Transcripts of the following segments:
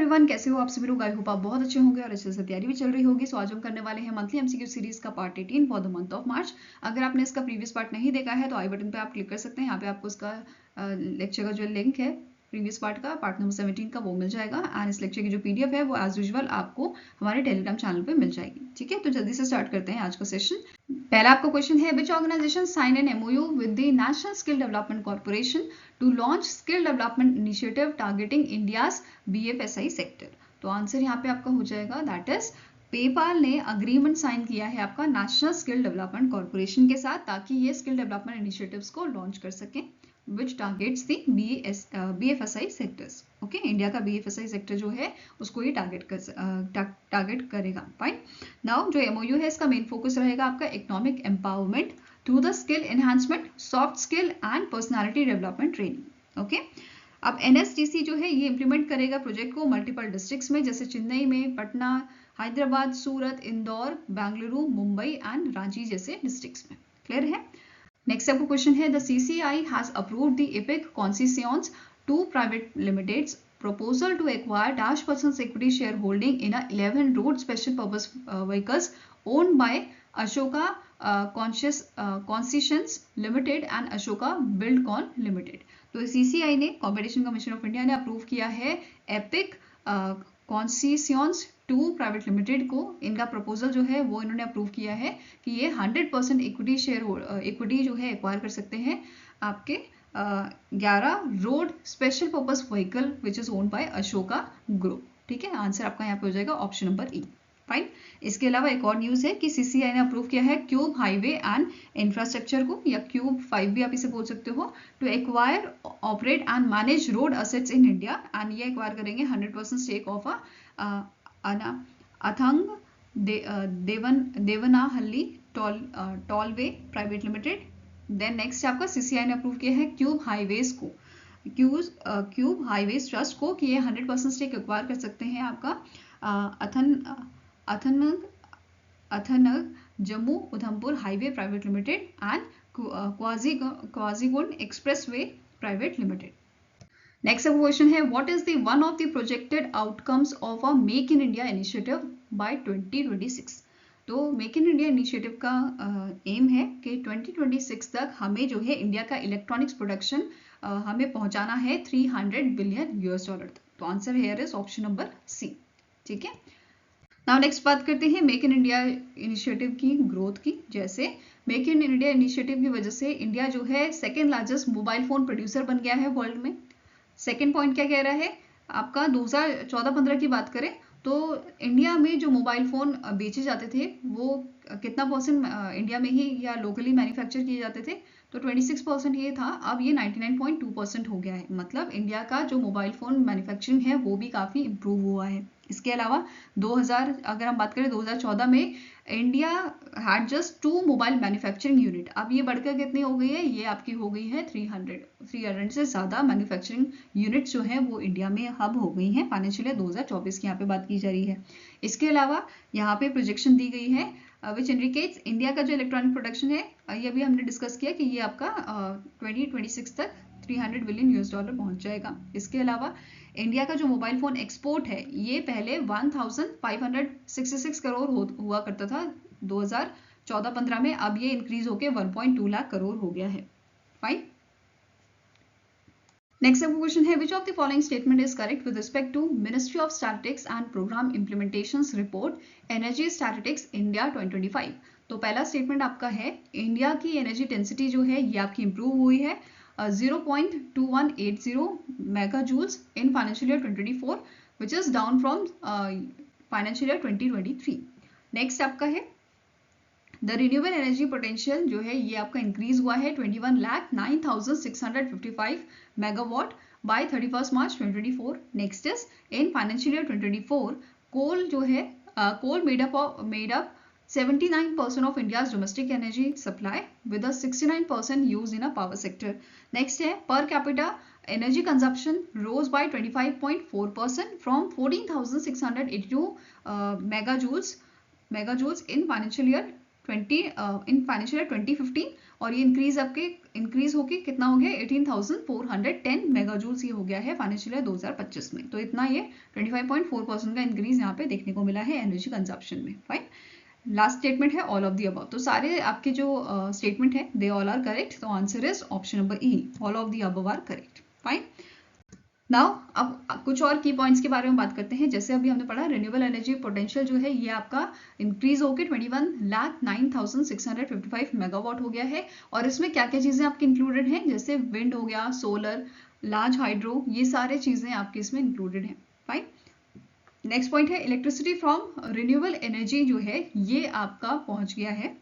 Everyone, कैसे हो आप सभी लोग? आई होप आप बहुत अच्छे होंगे और अच्छे से तैयारी भी चल रही होगी। सो आज हम करने वाले हैं मंथली एमसीक्यू सीरीज का part 18 for the month of March. अगर आपने इसका प्रीवियस पार्ट नहीं देखा है तो आई बटन पे आप क्लिक कर सकते हैं। यहाँ पे आपको इसका लेक्चर का जो लिंक है प्रीवियस पार्ट का, पार्ट नंबर 17 का, वो मिल जाएगा। एंड इस लेक्चर की जो पीडीएफ है वो एज यूजुअल आपको हमारे टेलीग्राम चैनल पे मिल जाएगी। ठीक है, तो जल्दी से स्टार्ट करते हैं आज का सेशन। पहला आपका क्वेश्चन है, which organization sign an MOU with the national skill development corporation to launch skill development initiative targeting India's BFSI sector. तो आंसर यहाँ पे आपका हो जाएगा दैट इज पेपाल ने अग्रीमेंट साइन किया है आपका नेशनल स्किल डेवलपमेंट कॉर्पोरेशन के साथ, ताकि ये स्किल डेवलपमेंट इनिशिएटिव्स को लॉन्च कर सकें विच टारगेट्स दी बीएफएसआई सेक्टर्स। ओके, इंडिया का बीएफएसआई सेक्टर जो है उसको ये टारगेट करेगा। फाइन। नाउ जो एमओयू है इसका मेन फोकस रहेगा आपका economic empowerment through the skill enhancement, soft skill and personality development training. Okay, अब एनएसडीसी जो है ये इंप्लीमेंट करेगा प्रोजेक्ट को मल्टीपल डिस्ट्रिक्ट्स में, जैसे चेन्नई में, पटना, हैदराबाद, सूरत, इंदौर, बेंगलुरु, मुंबई एंड रांची जैसे डिस्ट्रिक्ट्स में। क्लियर है? नेक्स्ट आपको क्वेश्चन है, the CCI has approved the epic concessions to private limiteds proposal to acquire -% equity shareholding in a 11 road special purpose vehicles owned by Ashoka Concessions Limited and Ashoka Buildcon Limited। तो CCI ने, competition commission of India ने approve किया है epic कॉन्सेशंस to private limited को। इनका proposal जो है वो इन्होंने अप्रूव किया है कि ये 100% इक्विटी जो है एक्वायर कर सकते हैं आपके 11 road special purpose vehicle which is owned by Ashoka group. ठीक है, आंसर आपका यहाँ पे हो जाएगा ऑप्शन नंबर ई। फाइन। इसके अलावा एक और न्यूज है कि सीसीआई ने अप्रूव किया है क्यूब हाईवे एंड इंफ्रास्ट्रक्चर को, या क्यूब 5 भी आप इसे बोल सकते हो, to acquire, operate and manage road assets in India. And ये एक्वायर करेंगे 100% stake of Athaang Devanahalli tollway private limited. Then next आपका सीसीआई ने अप्रूव किया है क्यूब हाईवेज को, क्यूब हाईवेज ट्रस्ट को, कि ये 100% स्टेक एक्वायर कर सकते हैं आपका Athaang Jammu Udhampur highway private limited and Qazigund expressway private limited. Next अब क्वेश्चन है, what is the one of the projected outcomes of a make in India initiative by 2026। तो मेक इन इंडिया इनिशिएटिव का एम है कि 2026 तक हमें जो है इंडिया का इलेक्ट्रॉनिक्स प्रोडक्शन हमें पहुंचाना है $300 बिलियन तक। तो answer here is option number C. ठीक है, नाउ नेक्स्ट बात करते हैं मेक इन इंडिया इनिशिएटिव की ग्रोथ की। जैसे मेक इन इंडिया इनिशिएटिव की वजह से इंडिया जो है second largest mobile phone producer बन गया है वर्ल्ड में। सेकेंड पॉइंट क्या कह रहा है आपका, 2014-15 की बात करें तो इंडिया में जो मोबाइल फ़ोन बेचे जाते थे वो कितना परसेंट इंडिया में ही या लोकली मैन्युफैक्चर किए जाते थे, तो 26% ये था। अब ये 99.2% हो गया है। मतलब इंडिया का जो मोबाइल फ़ोन मैन्युफैक्चरिंग है वो भी काफ़ी इम्प्रूव हुआ है। इसके अलावा 2000 अगर हम बात करें 2014 में India had just 2 mobile manufacturing unit. अब ये बढ़कर कितनी हो गई है, ये आपकी हो गई है 300 से ज़्यादा मैन्युफैक्चरिंग यूनिट्स जो हैं वो इंडिया में हब हो गई हैं। फाइनेंशियल ईयर 2024 की यहाँ पे बात की जा रही है। इसके अलावा यहाँ पे प्रोजेक्शन दी गई है विच इंडिकेट्स इंडिया का जो इलेक्ट्रॉनिक प्रोडक्शन है, ये भी हमने डिस्कस किया कि ये आपका 2026 तक $300 बिलियन पहुंच जाएगा। इसके अलावा इंडिया का जो मोबाइल फोन एक्सपोर्ट है ये पहले 1566 करोड़ हुआ करता था 2014-15 में, अब ये इंक्रीज होके 1.2 लाख करोड़ हो गया है। फाइन। नेक्स्ट क्वेश्चन है, which of the following statement is correct with respect to ministry of statistics and programme implementations report energy statistics India 2025। तो पहला स्टेटमेंट आपका है इंडिया की एनर्जी डेंसिटी जो है ये आपकी इंप्रूव हुई है 0.2180 megajoules in financial year 2024 which is down from financial year 2023। Next आपका है द रिन्यूएबल एनर्जी पोटेंशियल जो है ये आपका इंक्रीज हुआ है 21,09,655 megawatt by 31 March 2024। Next is in financial year 2024 coal जो है coal made up 79% of India's domestic energy supply with a 69% use in a power sector. Next है per capita energy consumption rose by 25.4% from 14,682 megajoules in financial year in financial year 2015 और ये increase होके कितना हो गया 18,410 मेगाजूल्स ये हो गया है फाइनेंशियल ईयर 2025 में। तो इतना ये 25.4% का इंक्रीज यहाँ पे देखने को मिला है एनर्जी कंजप्शन में। फाइन, लास्ट स्टेटमेंट है ऑल ऑफ द अबव। तो सारे आपके जो स्टेटमेंट है दे ऑल आर करेक्ट। तो answer is option number E, all of the above are correct. Fine, now अब कुछ और की पॉइंट्स के बारे में बात करते हैं। जैसे अभी हमने पढ़ा रिन्यूएबल एनर्जी पोटेंशियल जो है ये आपका इंक्रीज होकर 21,09,655 मेगावाट हो गया है। और इसमें क्या क्या चीजें आपकी इंक्लूडेड हैं, जैसे विंड हो गया, सोलर, लार्ज हाइड्रो, ये सारे चीजें आपकी इसमें इंक्लूडेड हैं। फाइन, नेक्स्ट पॉइंट है इलेक्ट्रिसिटी फ्रॉम रिन्यूएबल एनर्जी जो है ये आपका पहुंच गया है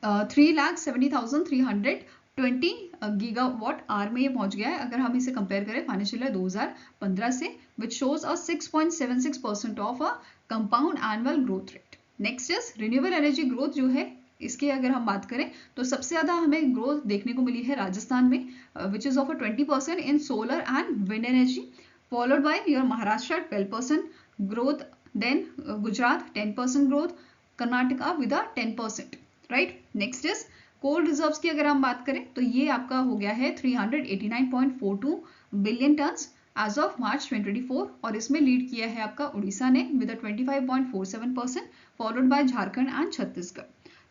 3,70,320 गीगावाट आवर में ये पहुंच गया है। अगर हम इसे कंपेयर करें फाइनेंशियल ईयर 2015 से, which shows a 6.76% of a compound annual growth rate. Next is renewable energy growth जो है इसके अगर हम बात करें तो सबसे ज्यादा हमें ग्रोथ देखने को मिली है राजस्थान में, which is of 20% in solar and wind energy, followed by your Maharashtra 12% growth, then Gujarat 10% growth, Karnataka with a 10%, right? Next is coal reserves की अगर हम बात करें तो ये आपका हो गया है 389.42 billion tons as of March 2024 और इसमें लीड किया है आपका उड़ीसा ने with 25.47%, followed by Jharkhand and Chhattisgarh.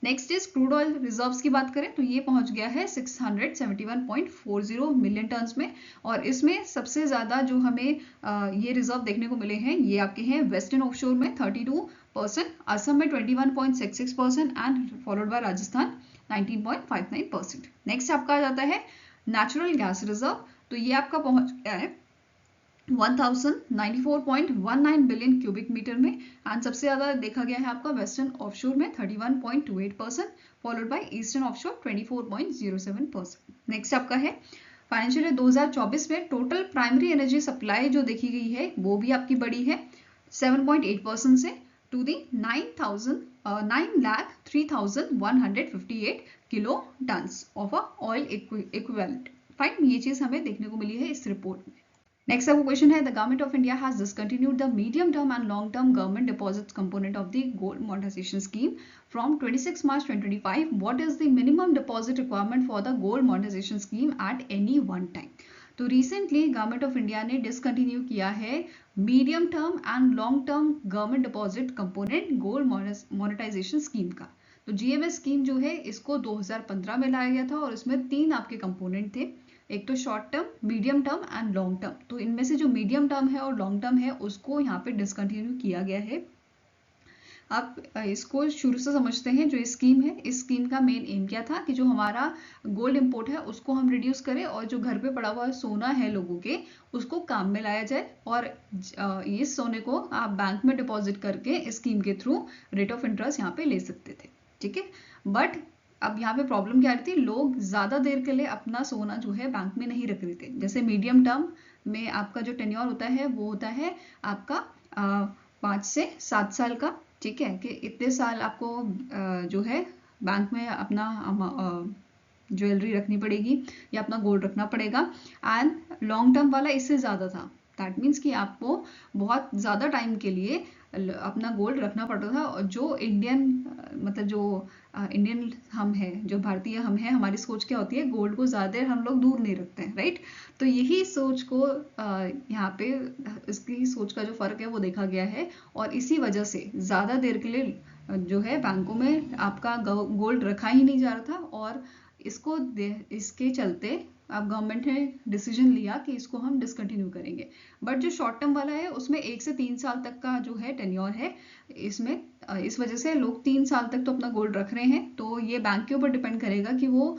Next is crude oil reserves की बात करें तो ये पहुंच गया है 671.40 मिलियन टन्स में और इसमें सबसे ज्यादा जो हमें ये रिजर्व देखने को मिले हैं ये आपके हैं वेस्टर्न ऑफशोर में 32%, असम में 21.66% and followed by Rajasthan 19.59%। Next आपका आ जाता है नेचुरल गैस रिजर्व, तो ये आपका पहुंच गया है 1094.19 बिलियन क्यूबिक मीटर में एंड सबसे ज्यादा देखा गया है आपका वेस्टर्न ऑफशोर में 31.28%, followed by eastern offshore 24.07%। Next आपका है फाइनेंशियल ईयर 2024 में टोटल प्राइमरी एनर्जी सप्लाई जो देखी गई है वो भी आपकी बढ़ी है 7.8% से to the 9,03,158 kilo tons of a oil equivalent. Fine, ये चीज हमें देखने को मिली है इस रिपोर्ट में। नेक्स्ट आपका क्वेश्चन है the government of India has discontinued the medium term and long term government deposits component of the gold monetisation scheme from 26 March 2025. What is the minimum deposit requirement for the gold monetisation scheme at any one time? तो recently government of India ने discontinue किया है medium term and long term government deposit component gold monetisation scheme का। तो GMS scheme जो है इसको 2015 में लाया गया था और इसमें 3 आपके कंपोनेंट थे, एक तो short term, medium term and long term. तो इनमें से जो मीडियम टर्म है और लॉन्ग टर्म है उसको यहाँ पे डिसकंटिन्यू किया गया है। आप इसको शुरू से समझते हैं। जो स्कीम है इस स्कीम का मेन एम क्या था कि जो हमारा गोल्ड इंपोर्ट है उसको हम रिड्यूस करें और जो घर पे पड़ा हुआ सोना है लोगों के उसको काम में लाया जाए और इस सोने को आप बैंक में डिपॉजिट करके स्कीम के थ्रू रेट ऑफ इंटरेस्ट यहाँ पे ले सकते थे। ठीक है, बट अब यहाँ पे प्रॉब्लम क्या रहती है, लोग ज्यादा देर के लिए अपना सोना जो है बैंक में नहीं रख रहे थे। जैसे मीडियम टर्म में आपका जो टेन्योर होता है वो होता है आपका 5 से 7 साल का। ठीक है, कि इतने साल आपको जो है बैंक में अपना ज्वेलरी रखनी पड़ेगी या अपना गोल्ड रखना पड़ेगा। एंड लॉन्ग टर्म वाला इससे ज्यादा था, दैट मीन्स कि आपको बहुत ज्यादा टाइम के लिए अपना गोल्ड रखना पड़ता था। और जो इंडियन मतलब जो इंडियन हम है, जो भारतीय हम है, हमारी सोच क्या होती है, गोल्ड को ज्यादा देर हम लोग दूर नहीं रखते हैं, राइट। तो यही सोच को यहाँ पे इसकी सोच का जो फर्क है वो देखा गया है और इसी वजह से ज्यादा देर के लिए जो है बैंकों में आपका गोल्ड रखा ही नहीं जा रहा था और इसके चलते अब गवर्नमेंट ने डिसीजन लिया कि इसको हम डिसकंटिन्यू करेंगे। बट जो शॉर्ट टर्म वाला है उसमें 1 से 3 साल तक का जो है टेन्योर है, इसमें इस वजह से लोग 3 साल तक तो अपना गोल्ड रख रहे हैं। तो ये बैंक के ऊपर डिपेंड करेगा कि वो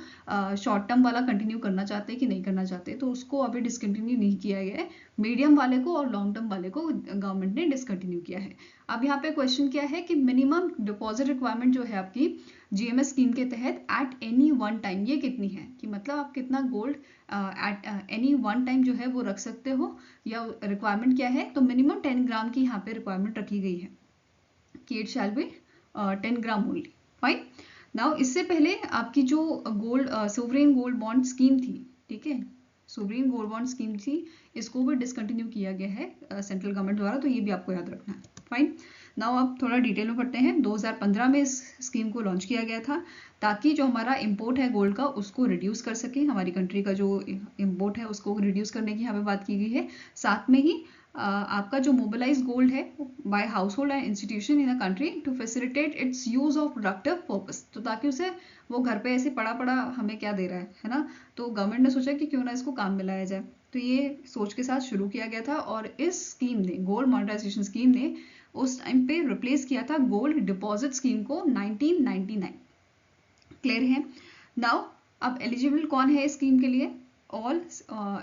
शॉर्ट टर्म वाला कंटिन्यू करना चाहते हैं कि नहीं करना चाहते। तो उसको अभी डिसकंटिन्यू नहीं किया गया है, मीडियम वाले को और लॉन्ग टर्म वाले को गवर्नमेंट ने डिसकंटिन्यू किया है। अब यहाँ पे क्वेश्चन क्या है कि मिनिमम डिपॉजिट रिक्वायरमेंट जो है आपकी जीएमएस स्कीम के तहत एट एनी वन टाइम ये कितनी है, कि मतलब आप कितना gold at any one time जो है वो रख सकते हो, या रिक्वायरमेंट क्या है। तो मिनिमम 10 ग्राम की यहाँ पे रिक्वायरमेंट रखी गई है कि it shall be 10 gram only. Fine, now इससे पहले आपकी जो gold sovereign gold bond scheme थी, ठीक है, सोवरेन गोल्ड बॉन्ड स्कीम थी, इसको भी डिसकंटिन्यू किया गया है सेंट्रल गवर्नमेंट द्वारा। तो ये भी आपको याद रखना है। फाइन, नाउ अब थोड़ा डिटेल में पढ़ते हैं। 2015 में इस स्कीम को लॉन्च किया गया था ताकि जो हमारा इंपोर्ट है गोल्ड का उसको रिड्यूस कर सके, हमारी कंट्री का जो इंपोर्ट है उसको रिड्यूस करने की यहाँ पे बात की गई है। साथ में ही आपका जो मोबिलाइज गोल्ड है by household and institution in a country to facilitate its use of productive purpose, तो ताकि उसे वो घर पे ऐसे पड़ा पड़ा हमें क्या दे रहा है ना, तो गवर्नमेंट ने सोचा कि क्यों ना इसको काम में लाया जाए, तो ये सोच के साथ शुरू किया गया था। और इस स्कीम ने, गोल्ड मॉनेटाइजेशन स्कीम ने उस टाइम पे रिप्लेस किया था गोल्ड डिपॉजिट स्कीम को 1999। क्लियर है। नाउ अब एलिजिबल कौन है इस स्कीम के लिए? ऑल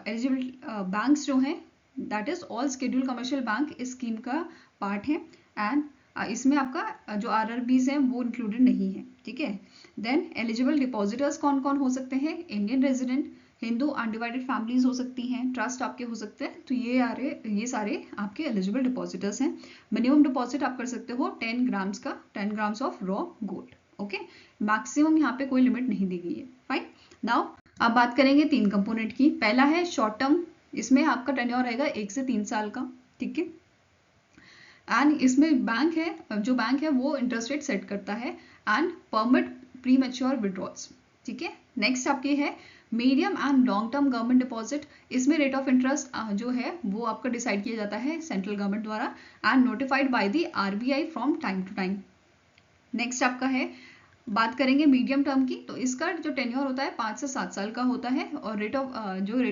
एलिजिबल बैंक्स जो हैं, that is all scheduled commercial bank इस स्कीम का पार्ट है। एंड इसमें आपका जो आरआरबीज हैं वो इंक्लूडेड नहीं है, ठीक है। देन एलिजिबल डिपॉजिटर्स कौन कौन हो सकते हैं? Indian resident, Hindu undivided families हो सकती हैं, ट्रस्ट आपके हो सकते हैं, तो ये सारे आपके एलिजिबल डिपॉजिटर्स हैं। मिनिमम डिपॉजिट आप कर सकते हो 10 ग्राम्स का, 10 grams of raw gold, okay. Maximum यहाँ पे कोई लिमिट नहीं दी गई है, फाइन। नाउ अब बात करेंगे 3 कंपोनेंट की। पहला है शॉर्ट टर्म, इसमें आपका टेन्योर रहेगा 1 से 3 साल का, ठीक है। एंड इसमें बैंक है, जो बैंक है वो इंटरेस्ट रेट सेट करता है and permit premature withdrawals, ठीक है। नेक्स्ट आपकी है medium and long term government deposit, इसमें रेट ऑफ इंटरेस्ट जो है वो आपका डिसाइड किया जाता है सेंट्रल गवर्नमेंट द्वारा and notified by the RBI from time to time. Next आपका है, बात करेंगे मीडियम टर्म की, तो इसका जो टेन्योर होता है 5 से 7 साल का होता है और रेट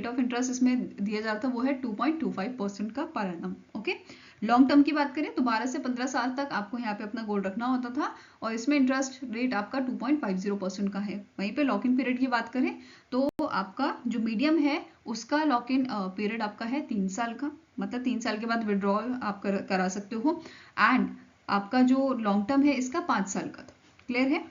ऑफ इंटरेस्ट इसमें दिया जाता है वो है 2.25% का per annum, okay. Long term की बात करें तो 12 से 15 साल तक आपको यहाँ पे अपना गोल्ड रखना होता था और इसमें इंटरेस्ट रेट आपका 2.50% का है। वहीं पे लॉक इन पीरियड की बात करें तो आपका जो मीडियम है उसका लॉक इन पीरियड आपका है 3 साल का, मतलब 3 साल के बाद विड्रॉल आप करा सकते हो। एंड आपका जो लॉन्ग टर्म है इसका 5 साल का था। क्लियर है।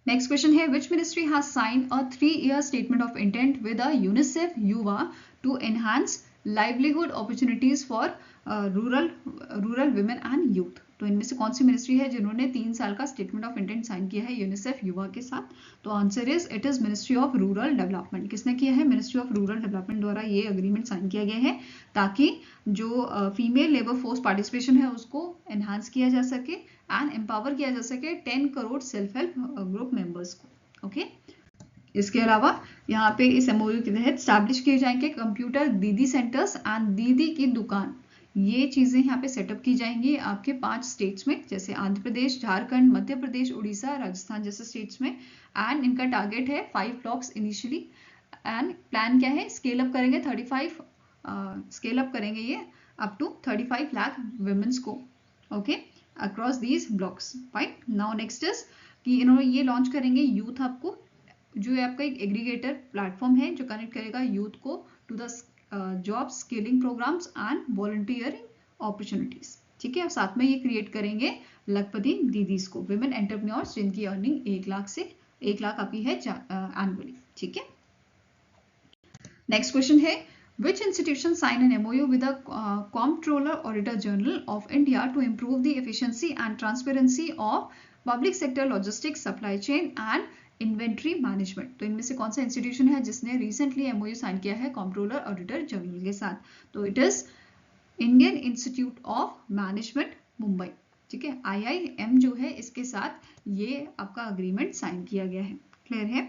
नेक्स्ट क्वेश्चन है which ministry has signed a 3-year statement of intent with a UNICEF Yuva to enhance livelihood opportunities for rural women and youth, तो इनमें से कौन सी मिनिस्ट्री है जिन्होंने 3 साल का स्टेटमेंट ऑफ इंटेंट साइन किया है यूनिसेफ युवा के साथ? तो answer it is ministry of rural development. किसने किया है? मिनिस्ट्री ऑफ रूरल डेवलपमेंट द्वारा ये अग्रीमेंट साइन किया गया है ताकि जो फीमेल लेबर फोर्स पार्टिसिपेशन है उसको एनहांस किया जा सके एंड एम्पावर किया जा सके 10 crore self help group members को, ओके। इसके अलावा यहाँ पे इस एमओयू के तहत स्टैब्लिश किए जाएंगे कंप्यूटर दीदी सेंटर्स एंड दीदी की दुकान, ये चीजें यहाँ पे सेटअप की जाएंगी आपके 5 स्टेट्स में, जैसे आंध्र प्रदेश, झारखंड, मध्य प्रदेश, उड़ीसा, राजस्थान जैसे स्टेट्स में। एंड इनका टारगेट है 5 ब्लॉक्स इनिशियली एंड प्लान क्या है, स्केल अप करेंगे 35 स्केल अप करेंगे ये अप टू 35 लाख वुमेन्स को, okay, across these blocks, fine. Now next is कि इन्होंने ये लॉन्च करेंगे यूथ हब को, जो है आपका एक एग्रीगेटर प्लेटफॉर्म है जो कनेक्ट करेगा यूथ को to the job skilling programmes and volunteering opportunities, ठीक है। साथ में ये क्रिएट करेंगे लखपति दीदीज को, विमेन एंटरप्रेन्योर्स जिनकी अर्निंग 1 लाख से 1 लाख आपकी है एनुअली, ठीक है। नेक्स्ट क्वेश्चन है which institution signed an MOU with the Comptroller Auditor General of India to improve the efficiency and transparency of public sector logistics, supply chain and inventory management? तो इनमें से कौन सा इंस्टीट्यूशन है जिसने रिसेंटली MOU साइन किया है controller auditor general के साथ? तो it is Indian institute of management Mumbai, ठीक है। IIM जो है इसके साथ ये आपका अग्रीमेंट साइन किया गया है। क्लियर है।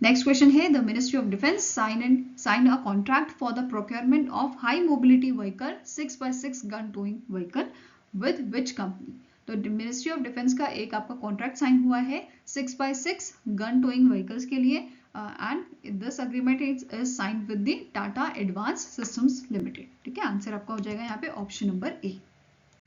नेक्स्ट क्वेश्चन है the ministry of defence sign a contract for the procurement of high mobility vehicle 6x6 gun towing vehicle with which company? तो मिनिस्ट्री ऑफ डिफेंस का एक आपका कॉन्ट्रैक्ट साइन हुआ है 6x6 गन टोइंग व्हीकल्स के लिए and this agreement is signed with the Tata advance systems limited, ठीक है। आंसर आपका हो जाएगा यहाँ पे option number A.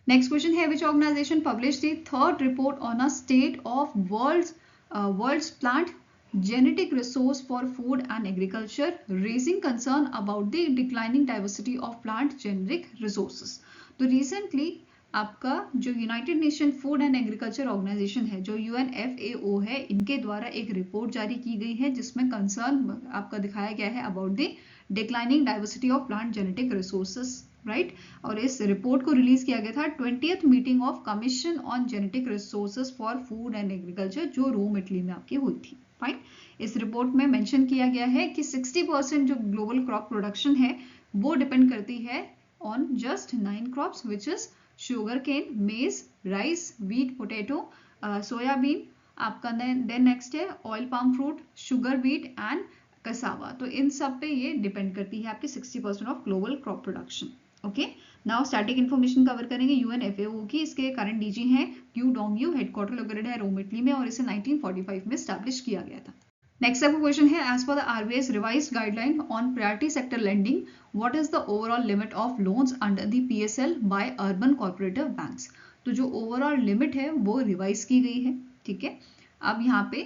Next question है which organisation publish the 3rd report on a state of world's plant genetic resource for food and agriculture, raising concern about the declining diversity of plant genetic resources? तो recently आपका जो United Nation food and agriculture organisation है, जो UNFAO है, इनके द्वारा एक report जारी की गई है जिसमें कंसर्न आपका दिखाया गया है about the declining diversity of plant genetic resources, right. और इस रिपोर्ट को रिलीज किया गया था 20th meeting of commission on genetic resources for food and agriculture, जो रोम इटली में आपकी हुई थी, फाइन। इस रिपोर्ट में मेंशन किया गया है कि 60% जो ग्लोबल क्रॉप प्रोडक्शन है वो डिपेंड करती है on just 9 crops, which is sugarcane, maize, rice, wheat, potato, soyabean, आपका देन नेक्स्ट है oil palm fruit, sugar beet and cassava. तो इन सब पे ये डिपेंड करती है आपकी 60% of global crop production. Okay, now static information cover करेंगे। यूएनएफएओ की इसके करंट डीजी हैं क्यू डोंगयू, हेडक्वार्टर लोकेटेड है रोम इटली में और इसे 1945 में स्टैब्लिश किया गया था। नेक्स्ट आपका क्वेश्चन है, as per the RBI's revised guideline on priority sector lending, what is the overall limit of loans under the PSL by urban cooperative banks. तो जो ओवरऑल लिमिट है वो रिवाइज की गई है, ठीक है। अब यहाँ पे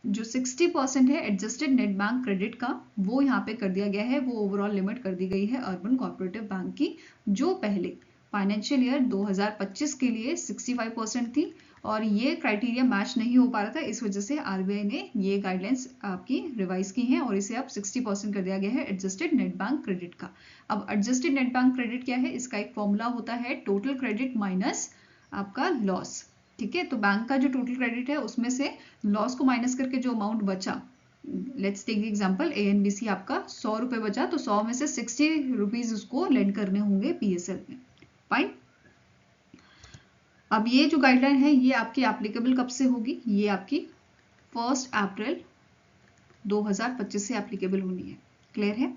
जो 60% है एडजस्टेड नेट बैंक क्रेडिट का, वो यहाँ पे कर दिया गया है, वो ओवरऑल लिमिट कर दी गई है अर्बन कोऑपरेटिव बैंक की, जो पहले फाइनेंशियल ईयर 2025 के लिए 65% थी और ये क्राइटेरिया मैच नहीं हो पा रहा था, इस वजह से आरबीआई ने ये गाइडलाइंस आपकी रिवाइज की हैं और इसे अब 60% कर दिया गया है एडजस्टेड नेट बैंक क्रेडिट का। अब एडजस्टेड नेट बैंक क्रेडिट क्या है, इसका एक फॉर्मूला होता है टोटल क्रेडिट माइनस आपका लॉस, ठीक है। तो बैंक का जो टोटल क्रेडिट है उसमें से लॉस को माइनस करके जो अमाउंट बचा, लेट्स टेक एग्जांपल एएनबीसी आपका 100 रुपए बचा, तो 100 में से 60 रुपीज उसको लेंड करने होंगे पीएसएल में। फाइन। अब ये जो गाइडलाइन है ये आपकी एप्लीकेबल कब से होगी, ये आपकी 1 अप्रैल 2025 से एप्लीकेबल होनी है। क्लियर है।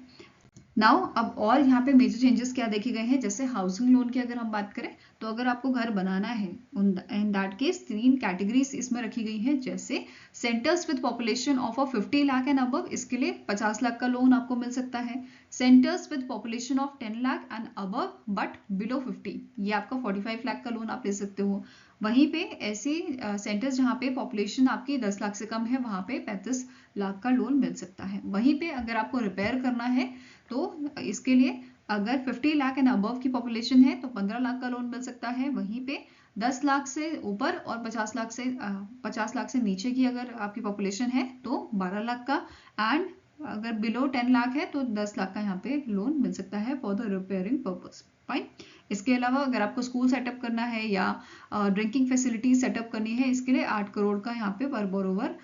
नाउ अब और यहाँ पे मेजर चेंजेस क्या देखे गए हैं, जैसे हाउसिंग लोन की अगर हम बात करें तो अगर आपको घर बनाना है इन दैट केस 3 कैटेगरीज इसमें रखी गई हैं, जैसे centres with population of 50 lakh and above, इसके लिए 50 लाख का लोन आपको मिल सकता है। Centres with population of 10 lakh and above but below 50, ये आपका 45 लाख का लोन आप ले सकते हो। वहीं पे ऐसे सेंटर्स जहाँ पे पॉपुलेशन आपकी 10 लाख से कम है वहां पे 35 लाख का लोन मिल सकता है। वहीं पे अगर आपको रिपेयर करना है तो इसके लिए अगर 50 लाख एंड अबव की पॉपुलेशन है तो 15 लाख का लोन मिल सकता है। वहीं पे 10 लाख से ऊपर और 50 लाख से नीचे की अगर आपकी पॉपुलेशन है तो 12 लाख का, एंड अगर बिलो 10 लाख है तो 10 लाख का यहाँ पे लोन मिल सकता है for the repairing purpose. Fine. इसके अलावा अगर आपको स्कूल सेटअप करना है या ड्रिंकिंग फैसिलिटी सेटअप करनी है, इसके लिए 8 करोड़ का यहाँ पे पर बोरोवर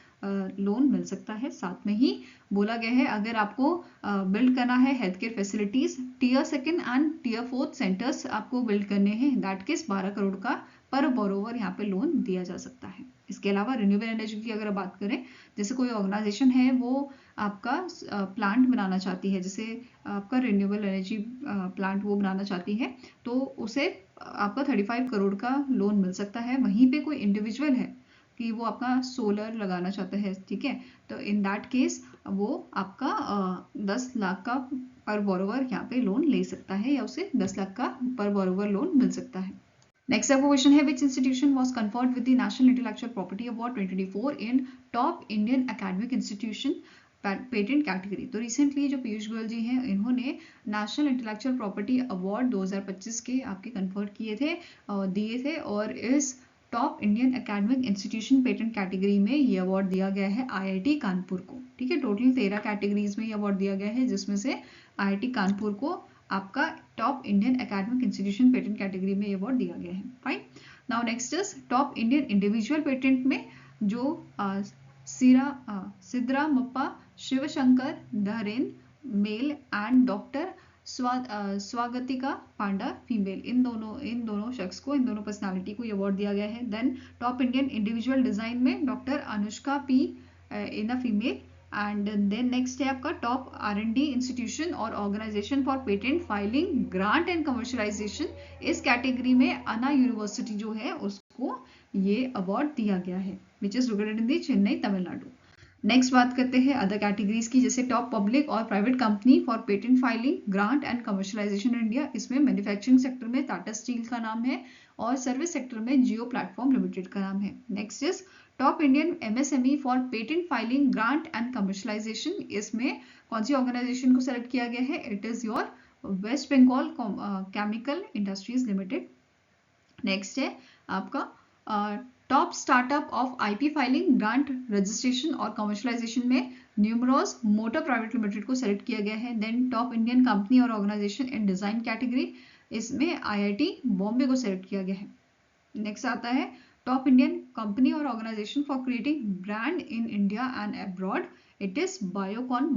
लोन मिल सकता है। साथ में ही बोला गया है अगर आपको बिल्ड करना है health care facilities tier 2 and tier 4 centres आपको बिल्ड करने हैं, दैट केस 12 करोड़ का पर बोरोवर यहाँ पे लोन दिया जा सकता है। इसके अलावा रिन्यूएबल एनर्जी की अगर बात करें, जैसे कोई ऑर्गेनाइजेशन है वो आपका प्लांट बनाना चाहती है, जैसे आपका रिन्यूएबल एनर्जी प्लांट वो बनाना चाहती है, तो उसे आपका 35 करोड़ का लोन मिल सकता है। वहीं पे कोई इंडिविजुअल है कि वो आपका सोलर लगाना चाहता है, ठीक है, तो इन दैट केस वो आपका 10 लाख का पर बोरोवर यहाँ पे लोन ले सकता है या उसे 10 लाख का पर बोरोवर लोन मिल सकता है। नेक्स्ट आपका क्वेश्चन है, विच institution was conferred with the national intellectual property award 2024 in top Indian academic institution patent category. तो रिसेंटली जो पीयूष गोयल जी हैं इन्होंने नेशनल इंटेलेक्चुअल प्रॉपर्टी अवार्ड 2025 के आपके कन्फर्ड किए थे दिए थे, और इस top Indian academic institution patent category में ये अवार्ड दिया गया है आईआईटी कानपुर को, ठीक है। टोटल 13 कैटेगरीज में ये अवार्ड दिया गया है, जिसमें से आईआईटी कानपुर को आपका top Indian academic institution patent category में ये अवार्ड दिया गया है। Fine. Now next is top Indian individual patent में जो Siddramappa Shivshankar Dharen male and doctor Swagatika Panda female, इन दोनों शख्स को, इन दोनों पर्सनालिटी को ये अवार्ड दिया गया है। Then top Indian individual design में doctor Anushka P in a female, and then next है आपका टॉप R&D इंस्टीट्यूशन और organisation for patent filing grant and commercialisation, इस कैटेगरी में अन्ना यूनिवर्सिटी जो है उसको ये अवार्ड दिया गया है, which is located in the Chennai Tamil Nadu. Next बात करते हैं अदर कैटेगरीज की, जैसे टॉप पब्लिक और private company for patent filing grant and commercialisation India, इसमें मैन्युफैक्चरिंग सेक्टर में टाटा स्टील का नाम है और सर्विस सेक्टर में जियो प्लेटफॉर्म लिमिटेड का नाम है। Next is top Indian MSME for patent filing grant and commercialisation, इसमें कौन सी ऑर्गेनाइजेशन को सेलेक्ट किया गया है, it is your West Bengal chemical industries limited. Next है आपका top startup of IP filing grant registration और कमर्शियलाइजेशन में न्यूमरोस मोटर प्राइवेट लिमिटेड को सेलेक्ट किया गया है। देन टॉप इंडियन कंपनी और ऑर्गेनाइजेशन इन डिजाइन कैटेगरी, इसमें IIT बॉम्बे को सेलेक्ट किया गया है। नेक्स्ट आता है टॉप इंडियन कंपनी और organisation for creating brand in India and abroad, it is Biocon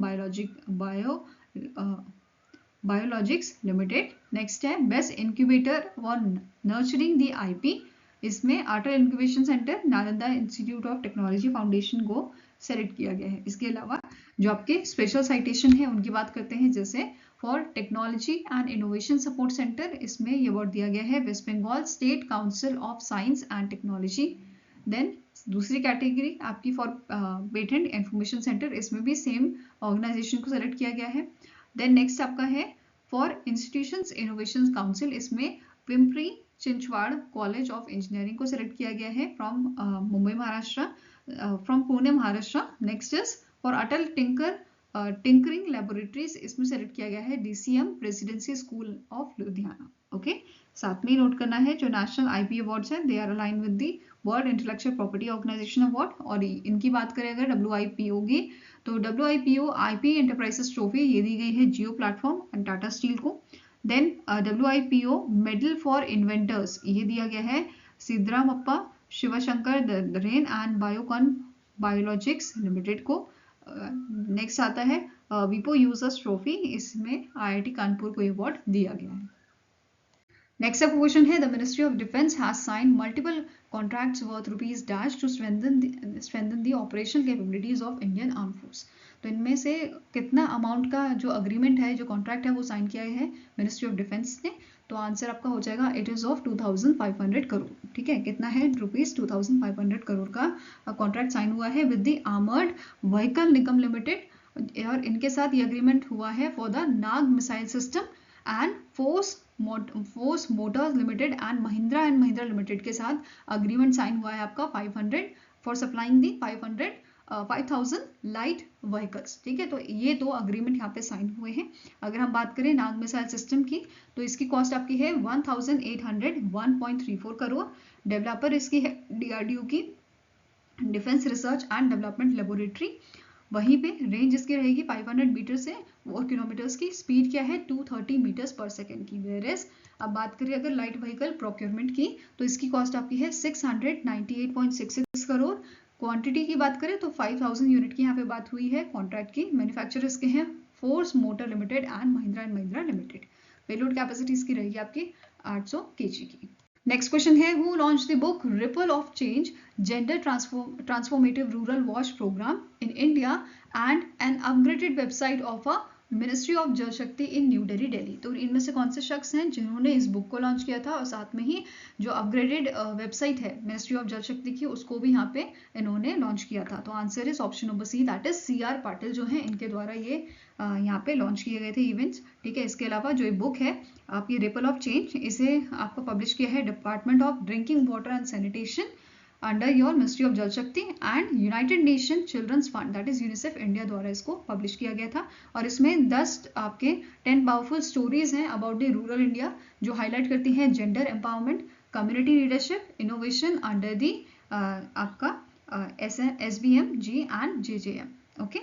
biologics limited. Next है बेस्ट इंक्यूबेटर और नर्चरिंग दी आईपी, इसमें Atal incubation centre Nalanda institute of technology foundation को सेलेक्ट किया गया है। इसके अलावा जो आपके स्पेशल साइटेशन है उनकी बात करते हैं, जैसे for technology and innovation support centre, इसमें ये अवार्ड दिया गया है West Bengal state council of science and technology. Then दूसरी कैटेगरी आपकी फॉर पेटेंट इंफॉर्मेशन सेंटर, इसमें भी सेम ऑर्गेनाइजेशन को सेलेक्ट किया गया है। देन नेक्स्ट आपका है फॉर इंस्टीट्यूशंस इनोवेशन काउंसिल, इसमें Pimpri Chinchwad college of engineering को सेलेक्ट किया गया है from Mumbai Maharashtra, from Pune Maharashtra. Next is for Atal tinkering laboratories, इसमें सेलेक्ट किया गया है DCM presidency school of Ludhiana. Okay, साथ में नोट करना है जो नेशनल आईपी अवार्ड्स हैं they are align with the world intellectual property organisation award. और इनकी बात करें अगर डब्ल्यूआईपीओ की, तो डब्ल्यूआईपीओ आईपी एंटरप्राइजेस ट्रॉफी ये दी गई है Jio platform and Tata steel को। Then WIPO medal for inventors ये दिया गया है Siddharamappa Shivashankar Daren and Biocon biologics limited को। नेक्स्ट आता है विपो यूजर्स ट्रॉफी, इसमें IIT कानपुर को अवार्ड दिया गया है। नेक्स्ट क्वेश्चन है the ministry of defence has signed multiple contracts worth rupees dash to strengthen the operational capabilities of Indian arm force. तो इनमें से कितना अमाउंट का जो अग्रीमेंट है, जो कॉन्ट्रैक्ट है, वो साइन किया है मिनिस्ट्री ऑफ डिफेंस ने। तो आंसर आपका हो जाएगा इट इज ऑफ 2500 करोड़। ठीक है, कितना है रुपीज 2500 करोड़ का कॉन्ट्रैक्ट साइन हुआ है with the armoured vehicle Nigam limited, और इनके साथ ये अग्रीमेंट हुआ है for the Nag missile system and force Motors limited and Mahindra limited के साथ अग्रीमेंट साइन हुआ है आपका 500 for supplying the 5000 light vehicles. ठीक है, तो ये दो अग्रीमेंट यहाँ पे साइन हुए हैं। अगर हम बात करें नाग मिसाइल सिस्टम की, तो इसकी कॉस्ट आपकी है 1801.34 करोड़। डेवलपर इसकी है DRDO की defence research and development laboratory. वहीं पे रेंज इसकी रहेगी 500 मीटर से 4 किलोमीटर्स की। स्पीड क्या है 230 मीटर्स पर सेकेंड की। वेयरएज अब बात करें अगर लाइट व्हीकल प्रोक्योरमेंट की, तो इसकी कॉस्ट आपकी है 698.66 करोड़। क्वांटिटी की बात करें तो 5000 यूनिट की यहाँ पे बात हुई है कॉन्ट्रैक्ट की। मैन्युफैक्चरर इसके हैं force motor limited and Mahindra limited. Payload capacity इसकी रहेगी आपकी 800 kg की। नेक्स्ट क्वेश्चन है who launch the book ripple of change gender transformative rural वॉश programme in India and an upgraded website of a ministry of Jal Shakti in new Delhi. तो इनमें से कौन से शख्स हैं जिन्होंने इस बुक को लॉन्च किया था, और साथ में ही जो अपग्रेडेड वेबसाइट है मिनिस्ट्री ऑफ जल शक्ति की, उसको भी यहाँ पे इन्होंने लॉन्च किया था। तो answer is option number C, that is CR Patil जो है, इनके द्वारा ये यहाँ पे लॉन्च किए गए थे इवेंट्स। ठीक है, इसके अलावा जो ये बुक है आपकी रिपल ऑफ चेंज, इसे आपको पब्लिश किया है department of drinking water and sanitation under your ministry of Jal Shakti and United Nation children's fund that is UNICEF India द्वारा इसको पब्लिश किया गया था। और इसमें 10 आपके 10 पावरफुल स्टोरीज हैं अबाउट द रूरल इंडिया, जो हाईलाइट करती हैं gender empowerment, community leadership, innovation under the आपका SBM, G and JJM। Okay,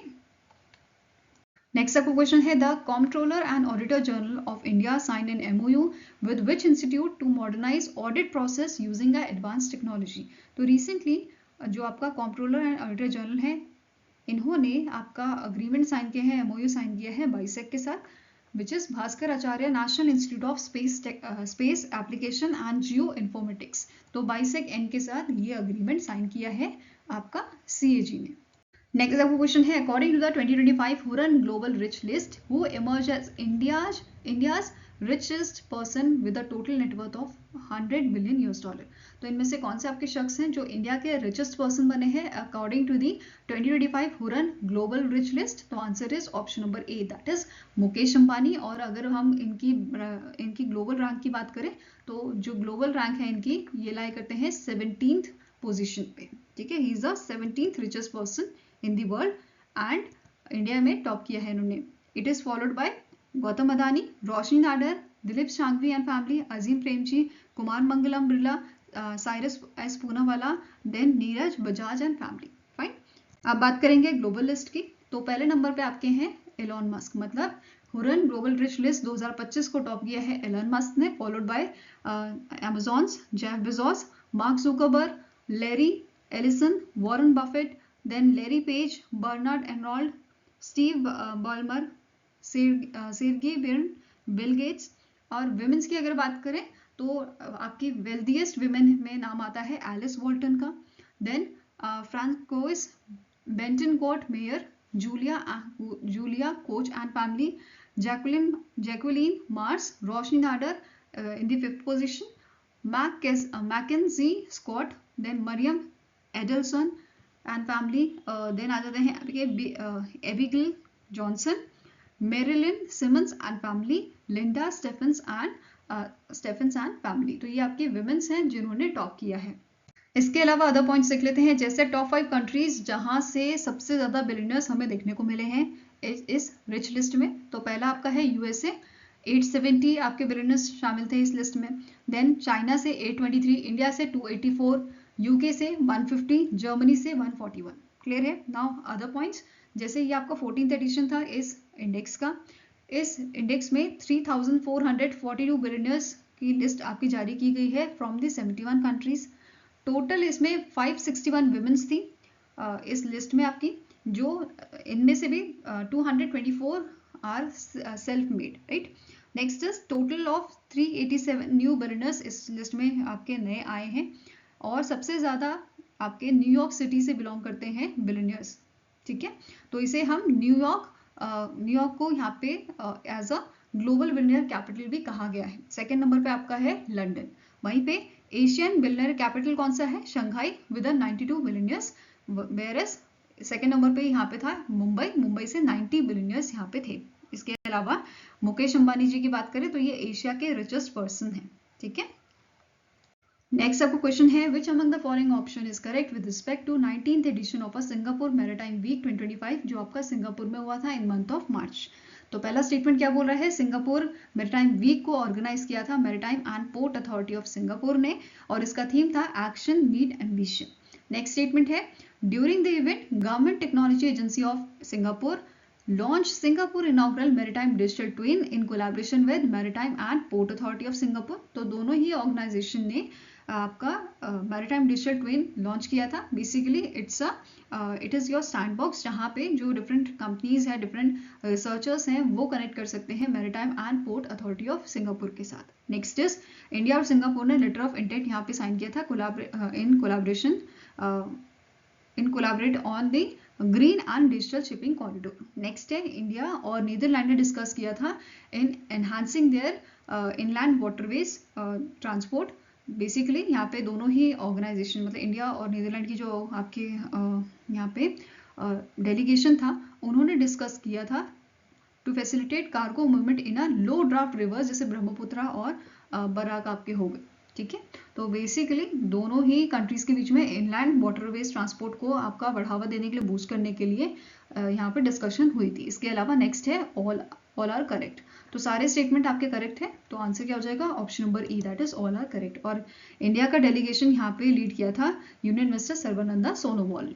next आपका क्वेश्चन है the controller and auditor general of India sign an MOU with which institute to modernise audit process using advance technology. तो recently जो आपका controller and auditor general है, इन्होंने आपका agreement sign किया है, MOU साइन किया है बाइसेक के साथ, which is Bhaskar Acharya national institute of space application and geo informatics. तो बाइसेक N के साथ ये अग्रीमेंट साइन किया है आपका CAG ने। नेक्स्ट आपका क्वेश्चन है according to the 2025 Hurun global rich list who emerge as India's richest person with a total net worth of $100 billion। तो इनमें से कौन से आपके शख्स हैं जो इंडिया के रिचेस्ट पर्सन बने हैं according to the 2025 Hurun global rich list. तो answer is option number A, that is Mukesh Ambani. और अगर हम इनकी ग्लोबल रैंक की बात करें, तो जो ग्लोबल रैंक है इनकी, ये लाई करते हैं 17th पोजिशन पे। ठीक है, he is the 17th richest person in the world and India में टॉप किया है इन्होंने। It is followed by Gautam Adani, Roshni Nadar, Dilip Shanghvi and family, Azim Premji, Kumar Mangalam Birla, Cyrus S Poonawalla, then Neeraj Bajaj and family. Fine, अब बात करेंगे ग्लोबल लिस्ट की। तो पहले नंबर पे आपके हैं एलॉन मस्क, मतलब हुरन ग्लोबल रिच लिस्ट 2025 को टॉप किया है एलन मस्क ने, followed by Amazon's Jeff Bezos, Mark Zuckerberg, Larry Ellison, Warren Buffett, then Larry Page, Bernard Arnault, Steve Ballmer, Sergey Brin, Bill Gates. और women's की अगर बात करें तो आपकी वेल्दीएस्ट विमेन में नाम आता है एलिस वॉल्टन का। Then Francoise Bettencourt Meyers, Julia Koch and family, Jacqueline Mars, Roshni Nadar in the 5th position, Mackenzie Scott, then Mariam Edelson and family, then आ जाते हैं आपके Abigail Johnson, Marilyn Simons and family, Linda Stephens and family. तो ये आपके women's हैं जिन्होंने top किया है। इसके अलावा अदर पॉइंट्स देख लेते हैं, जैसे टॉप 5 कंट्रीज जहां से सबसे ज्यादा बिलियनर्स हमें देखने को मिले हैं इस रिच लिस्ट में। तो पहला आपका है यूएसए, 870 आपके बिलियनर्स शामिल थे इस लिस्ट में। देन चाइना से 823, इंडिया से 284, यूके से 150, जर्मनी से 141। क्लियर है। नाउ अदर पॉइंट्स, जैसे ये आपका 14th एडिशन था इस इंडेक्स का। इस इंडेक्स में 3442 बिलियनर्स की लिस्ट आपकी जारी की गई है फ्रॉम द 71 कंट्रीज। टोटल इसमें 561 विमेंस थी इस लिस्ट में आपकी, जो इनमें से भी 224 are self made, right. Next is total of 387 new billionaires इस लिस्ट में आपके नए आए हैं, और सबसे ज्यादा आपके न्यूयॉर्क सिटी से बिलोंग करते हैं बिलियनर्स, ठीक है। तो इसे हम न्यूयॉर्क को यहाँ पे as a global billionaire capital भी कहा गया है। सेकेंड नंबर पे आपका है लंदन। वहीं पे एशियन बिलियनर कैपिटल कौन सा है, Shanghai with 92 billionaires, whereas second number पे यहाँ पे था मुंबई से 90 बिलियनर्स यहाँ पे थे। इसके अलावा मुकेश अंबानी जी की बात करें तो ये एशिया के रिचेस्ट पर्सन हैं, ठीक है। नेक्स्ट आपको क्वेश्चन है, which among the following option is correct with respect to 19th edition of a Singapore maritime week 2025, जो आपका सिंगापुर में हुआ था इन मंथ ऑफ मार्च। तो पहला स्टेटमेंट क्या बोल रहा है, सिंगापुर मैरीटाइम वीक को ऑर्गेनाइज किया था maritime and port authority of Singapore ने, और इसका थीम था action need ambition. Next statement है, during the event government technology agency of Singapore launch Singapore inaugural maritime digital twin in collaboration with maritime and port authority of Singapore. तो दोनों ही organisation ने आपका maritime digital twin launch किया था। Basically it is your sandbox, जहाँ पे जो different companies हैं, डिफरेंट रिसर्चर्स हैं, वो कनेक्ट कर सकते हैं maritime and port authority of Singapore के साथ। नेक्स्ट इज, इंडिया और सिंगापुर ने लेटर ऑफ इंटेंट यहाँ पे साइन किया था in collaborate on the green and digital shipping corridor. Next है, इंडिया और नीदरलैंड ने डिस्कस किया था in enhancing their inland waterways transport. Basically यहाँ पे दोनों ही ऑर्गेनाइजेशन, मतलब इंडिया और नीदरलैंड की जो आपके यहाँ पे डेलीगेशन था, उन्होंने डिस्कस किया था to facilitate cargo movement in a low draft rivers, जैसे ब्रह्मपुत्रा और बराक आपके हो गए, ठीक है। तो बेसिकली दोनों ही कंट्रीज के बीच में इनलैंड वाटरवेज ट्रांसपोर्ट को आपका बढ़ावा देने के लिए, बूस्ट करने के लिए यहाँ पे डिस्कशन हुई थी। इसके अलावा नेक्स्ट है, ऑल आर करेक्ट। तो सारे स्टेटमेंट आपके करेक्ट है, तो आंसर क्या हो जाएगा, option number E, that is all are correct. और इंडिया का डेलीगेशन यहाँ पे लीड किया था यूनियन मिनिस्टर सर्बानंदा सोनोवाल ने।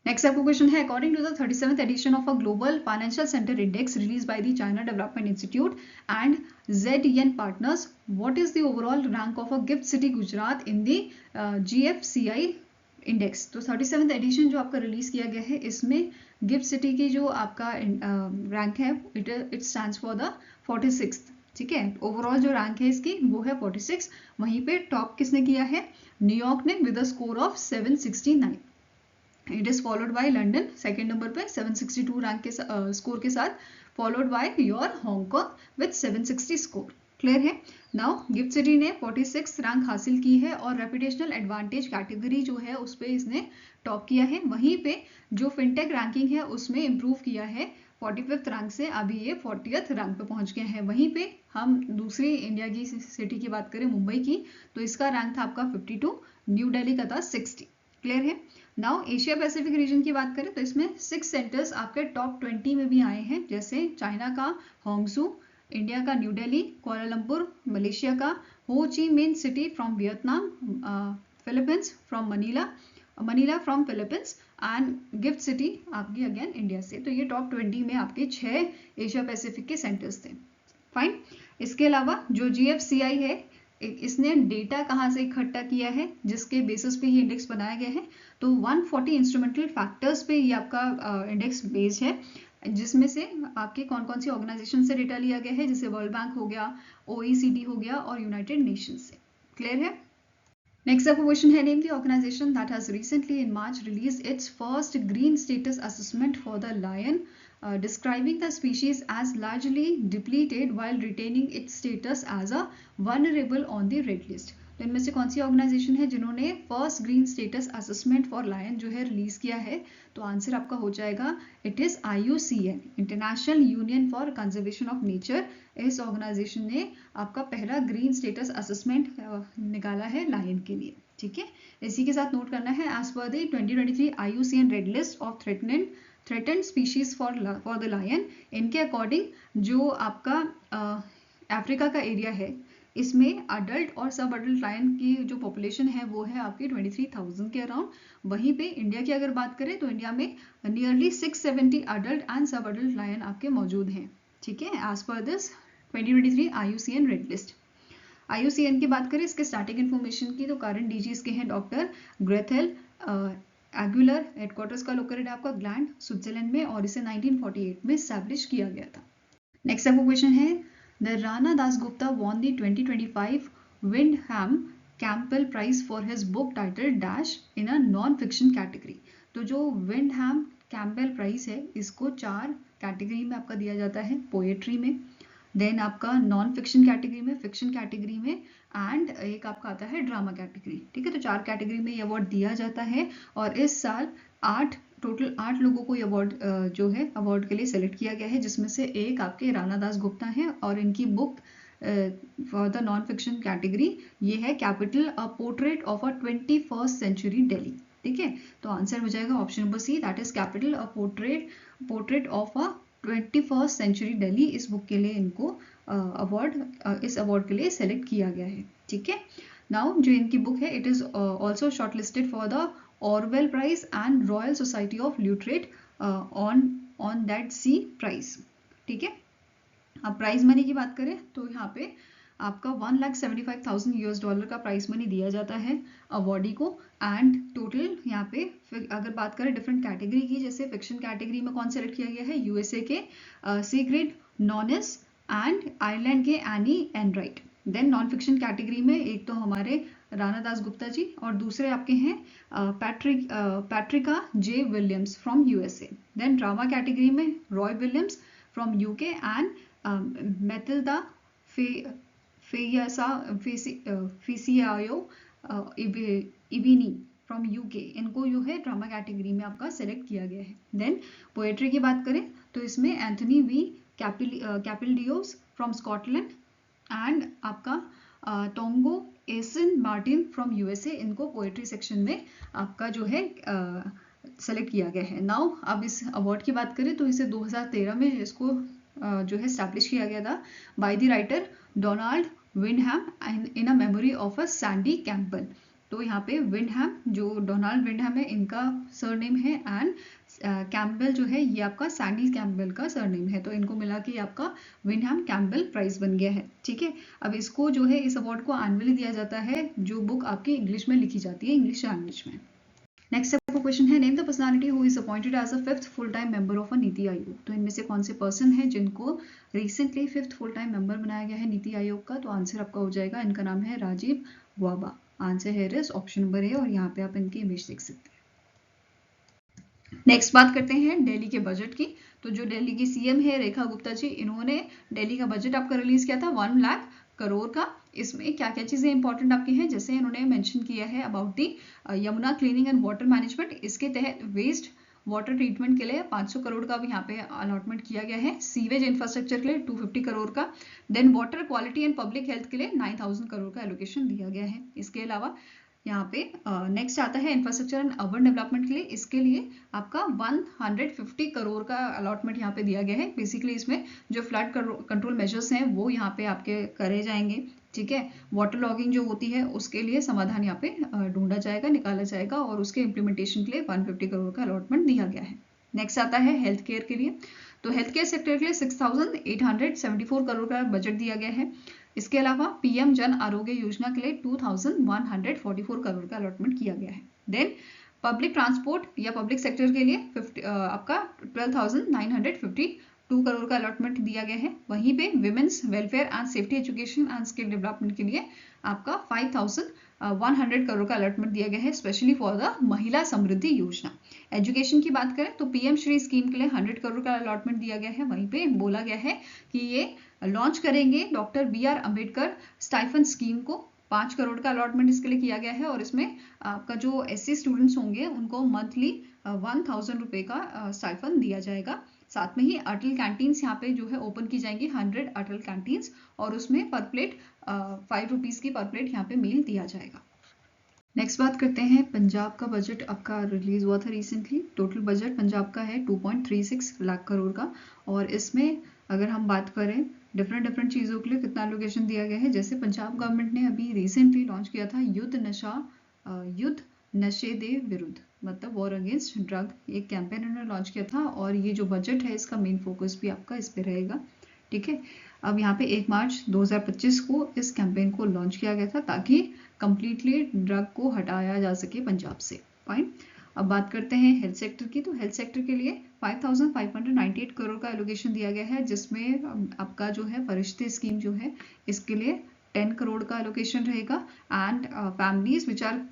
नेक्स्ट आपको क्वेश्चन है, according to the 37th edition of a global financial centre index release by the China development institute and ZEN partners, what is the overall rank of a GIFT city Gujarat in the GFCI index. तो 37th addition जो आपका release किया गया है, इसमें gift city की जो आपका रैंक है, it stands for the 46th, ठीक है। ओवरऑल जो रैंक है इसकी वो है 46। वहीं पे टॉप किसने किया है, न्यूयॉर्क ने with a score of 769। It is followed bye London second number पे 762 रैंक के स्कोर के साथ, followed by your Hong Kong with 760 score. Clear है। नाउ गिफ्ट सिटी ने 46 रैंक हासिल की है, और रेपुटेशनल एडवांटेज कैटेगरी जो है उस पर इसने टॉप किया है। वहीं पे जो फिनटेक रैंकिंग है उसमें इंप्रूव किया है 45th रैंक से, अभी ये 40th रैंक पे पहुंच गए हैं। वहीं पे हम दूसरी इंडिया की सिटी की बात करें, मुंबई की, तो इसका रैंक था आपका 52, न्यू दिल्ली का था 60। क्लियर है। नाउ एशिया पैसिफिक रीजन की बात करें तो इसमें 6 सेंटर्स आपके टॉप 20 में भी आए हैं, जैसे चाइना का होंगसू, इंडिया का न्यू दिल्ली, कुआलालंपुर, मलेशिया का हो ची Minh City from Vietnam, Philippines from Manila from Philippines, and gift city आपकी अगेन इंडिया से। तो ये टॉप 20 में आपके 6 एशिया पैसिफिक के सेंटर्स थे। फाइन। इसके अलावा जो GFCI है, इसने डेटा कहाँ से इकट्ठा किया है, जिसके बेसिस पे ये इंडेक्स बनाया गया है। तो 140 इंस्ट्रूमेंटल फैक्टर्स पे ये आपका इंडेक्स बेस्ड है। जिसमें से आपके कौन कौन सी ऑर्गेनाइजेशन से डेटा लिया गया है, जैसे वर्ल्ड बैंक हो गया, OECD हो गया और यूनाइटेड नेशंस से। क्लियर है? नेक्स्ट आपका क्वेश्चन है, name the organisation that has recently in March released its first green status assessment for the lion, describing the species as largely depleted while retaining its status as a vulnerable on the red list। तो इनमें से कौन सी organisation है जिन्होंने first green status assessment for lion जो है release किया है? तो आंसर आपका हो जाएगा it is IUCN, international union for conservation of nature. इस ऑर्गेनाइजेशन ने आपका पहला ग्रीन स्टेटस असेसमेंट निकाला है लायन के लिए। ठीक है, इसी के साथ नोट करना है, as per the 2023 IUCN red list of threatened species for the lion, इनके अकॉर्डिंग जो आपका अफ्रीका का एरिया है, इसमें अडल्ट और सब अडल्ट लायन की जो पॉपुलेशन है वो है आपकी 23,000 के अराउंड। वहीं पे इंडिया की अगर बात करें तो इंडिया में nearly 670 adult and sub adult lion आपके मौजूद हैं। ठीक है, as per this 2023 IUCN red list. IUCN की बात करें इसके स्टार्टिंग इन्फॉर्मेशन की, तो करंट DG इसके हैं डॉक्टर ग्रेथेल एगुलर। हेडक्वार्टर्स का लोकेटेड है आपका ग्लैंड, स्विट्जरलैंड में, और इसे 1948 में एस्टैब्लिश किया गया था। नेक्स्ट आपको क्वेश्चन है, the Rana Dasgupta won the 2025 Windham Campbell prize for his book title dash in a non fiction category. तो जो विंडहैम कैंपबेल प्राइज है इसको 4 कैटेगरी में आपका दिया जाता है, पोएट्री में, देन आपका नॉन फिक्शन कैटेगरी में, फिक्शन कैटेगरी में, एंड एक आपका आता है ड्रामा कैटेगरी। ठीक है, तो 4 कैटेगरी में ये अवार्ड दिया जाता है, और इस साल टोटल 8 लोगों को ये अवार्ड जो है अवार्ड के लिए सेलेक्ट किया गया है, जिसमें से एक आपके राणा दासगुप्ता हैं, और इनकी book for the non fiction category ये है capital a portrait of a 21st century Delhi. ठीक है, तो आंसर हो जाएगा option number C, that is capital a portrait of a 21st century Delhi. इस बुक के लिए इनको इस अवार्ड के लिए सेलेक्ट किया गया है। ठीक है, नाउ जो इनकी बुक है it is also shortlisted for the Orwell prize and royal society of literature Ondaatje prize. ठीक है, अब प्राइज मनी की बात करें तो यहाँ पे आपका $1,75,000 का प्राइज मनी दिया जाता है अवॉर्डी को, एंड टोटल यहाँ पे अगर बात करें डिफरेंट कैटेगरी की, जैसे फिक्शन कैटेगरी में कौन सेलेक्ट किया गया है, USA के सीग्रिड नॉनिस एंड आयरलैंड के Anne Enright. Then non fiction category में एक तो हमारे राणा दासगुप्ता जी, और दूसरे आपके हैं Patricia J Williams from USA। Then drama category में Roy Williams from UK and Mathilda Fisiayo Ibini from UK, इनको जो है ड्रामा कैटेगरी में आपका सेलेक्ट किया गया है। देन पोएट्री की बात करें तो इसमें Anthony V Capildeo from Scotland and आपका Tongo Eisen Martin from USA, इनको पोएट्री सेक्शन में आपका जो है सेलेक्ट किया गया है। नाउ अब इस अवार्ड की बात करें तो इसे 2013 में इसको जो है स्टैब्लिश किया गया था by the writer Donald Windham in a memory of a Sandy Campbell. तो यहाँ पे विंडहैम, जो डोनाल्ड विंडहैम है, इनका सरनेम है, एंड कैंपबेल जो है ये आपका सैंडी कैंपबेल का सरनेम है, तो इनको मिला के आपका विंडहैम कैंपबेल प्राइज बन गया है। ठीक है, अब इसको जो है इस अवार्ड को एनुअली दिया जाता है जो बुक आपकी इंग्लिश में लिखी जाती है, इंग्लिश लैंग्वेज में। नेक्स्ट आपका क्वेश्चन है, name the personality who is appointed as a 5th full time member of a Niti Aayog. तो इनमें से कौन से पर्सन है जिनको recently 5th full time member बनाया गया है नीति आयोग का? तो आंसर आपका हो जाएगा, इनका नाम है राजीव गौबा। आंसर है इस ऑप्शन नंबर है, और यहाँ पे आप इनकी इमेज देख सकते हैं। नेक्स्ट बात करते हैं दिल्ली के बजट की। तो जो दिल्ली की CM है रेखा गुप्ता जी, इन्होंने दिल्ली का बजट आपका रिलीज किया था 1 लाख करोड़ का। इसमें क्या क्या चीजें इंपॉर्टेंट आपकी हैं, जैसे इन्होंने मेंशन किया है about the Yamuna cleaning and water management, इसके तहत वेस्ट वाटर ट्रीटमेंट के लिए 500 करोड़ का भी यहाँ पे अलॉटमेंट किया गया है। सीवेज इंफ्रास्ट्रक्चर के लिए 250 करोड़ का, then water quality and public health के लिए 9,000 करोड़ का एलोकेशन दिया गया है। इसके अलावा यहाँ पे नेक्स्ट आता है इंफ्रास्ट्रक्चर एंड अर्बन डेवलपमेंट के लिए, इसके लिए आपका 150 करोड़ का अलॉटमेंट यहाँ पे दिया गया है। बेसिकली इसमें जो फ्लड कंट्रोल मेजर्स हैं वो यहाँ पे आपके करे जाएंगे। ठीक है, वाटर लॉगिंग जो होती है उसके लिए समाधान यहाँ पे ढूंढा जाएगा, निकाला जाएगा, और उसके इम्प्लीमेंटेशन के लिए 150 करोड़ का अलॉटमेंट दिया गया है। नेक्स्ट आता है हेल्थ केयर के लिए। तो हेल्थ केयर सेक्टर के लिए 6,874 करोड़ का बजट दिया गया है। इसके अलावा PM जन आरोग्य योजना के लिए 2,144 करोड़ का अलॉटमेंट किया गया है। देन पब्लिक ट्रांसपोर्ट या पब्लिक सेक्टर के लिए आपका 12,952 करोड़ का अलॉटमेंट दिया गया है। वहीं पे women's welfare and safety education and skill development के लिए आपका 5,100 करोड़ का अलॉटमेंट दिया गया है, स्पेशली फॉर द महिला समृद्धि योजना। एजुकेशन की बात करें तो पीएम श्री स्कीम के लिए 100 करोड़ का अलॉटमेंट दिया गया है। वहीं पे बोला गया है कि ये लॉन्च करेंगे doctor BR Ambedkar stipend scheme को। 5 करोड़ का अलॉटमेंट इसके लिए किया गया है और इसमें आपका जो SC स्टूडेंट्स होंगे उनको मंथली 1,000 रुपए का स्टाइफन दिया जाएगा। साथ में ही अटल कैंटीन्स यहाँ पे जो है ओपन की जाएंगी, 100 अटल कैंटीन्स, और उसमें पर प्लेट 5 रुपीज की पर प्लेट यहाँ पे मील दिया जाएगा। नेक्स्ट बात करते हैं, पंजाब का बजट आपका रिलीज हुआ था रिसेंटली। टोटल बजट पंजाब का है 2.36 लाख करोड़ का, और इसमें अगर हम बात करें डिफरेंट चीज़ों के लिए कितना एलोकेशन दिया गया है, जैसे पंजाब गवर्नमेंट ने अभी रिसेंटली लॉन्च किया था युद्ध नशे दे विरुद्ध, मतलब वॉर अगेंस्ट ड्रग, एक कैंपेन उन्होंने लॉन्च किया था, और ये जो बजट है इसका मेन फोकस भी आपका इस पे रहेगा। ठीक है, अब यहाँ पे 1 मार्च 2025 को इस कैंपेन को लॉन्च किया गया था ताकि कंप्लीटली ड्रग को हटाया जा सके पंजाब से। फाइन, अब बात करते हैं हेल्थ सेक्टर की। तो हेल्थ सेक्टर के लिए 5,598 करोड़ का एलोकेशन दिया गया है, जिसमें आपका जो है फरिश्ते स्कीम जो है इसके लिए 10 करोड़ का एलोकेशन रहेगा, and families which are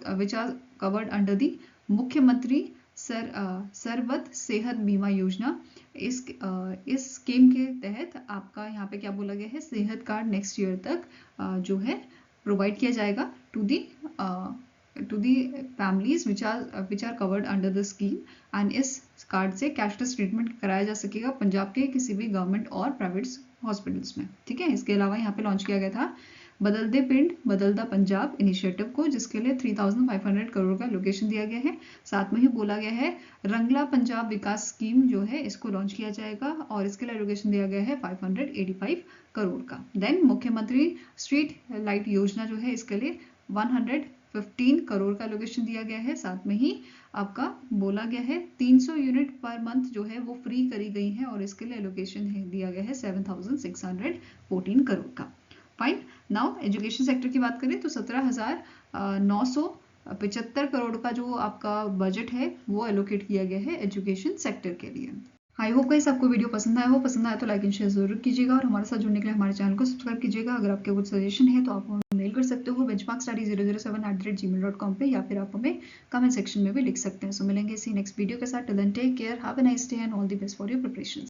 covered under the Mukhyamantri Sarbat सेहत बीमा योजना, इस स्कीम के तहत आपका यहाँ पे क्या बोला गया है, सेहत कार्ड नेक्स्ट ईयर तक जो है प्रोवाइड किया जाएगा to the families which are covered under the scheme, and इस कार्ड से कैशलेस ट्रीटमेंट कराया जा सकेगा पंजाब के किसी भी गवर्नमेंट और प्राइवेट हॉस्पिटल्स में। ठीक है, इसके अलावा यहाँ पे लॉन्च किया गया था बदलते पिंड बदलता पंजाब इनिशिएटिव को, जिसके लिए 3,500 करोड़ का एलोकेशन दिया गया है। साथ में ही बोला गया है रंगला पंजाब विकास स्कीम जो है इसको लॉन्च किया जाएगा, और इसके लिए एलोकेशन दिया गया है 585 करोड़ का। देन मुख्यमंत्री स्ट्रीट लाइट योजना जो है इसके लिए 115 करोड़ का एलोकेशन दिया गया है। साथ में ही आपका बोला गया है 300 यूनिट पर मंथ जो है वो फ्री करी गई है, और इसके लिए एलोकेशन दिया गया है 7,614 करोड़ का। फाइन, नाउ एजुकेशन सेक्टर की बात करें तो 17,975 करोड़ का जो आपका बजट है वो एलोकेट किया गया है एजुकेशन सेक्टर के लिए। आई होप गाइस आपको वीडियो पसंद आया हो। पसंद आया तो लाइक एंड शेयर जरूर कीजिएगा, और हमारे साथ जुड़ने के लिए हमारे चैनल को सब्सक्राइब कीजिएगा। अगर आपके कुछ सजेशन है तो आप हमें मेल कर सकते हो benchmarkstudy007@gmail.com पे, या फिर आप हमें कमेंट सेक्शन में भी लिख सकते हैं। सो मिलेंगे इसी नेक्स्ट वीडियो के साथ। Till then take care, have a nice day and all the best for your preparations.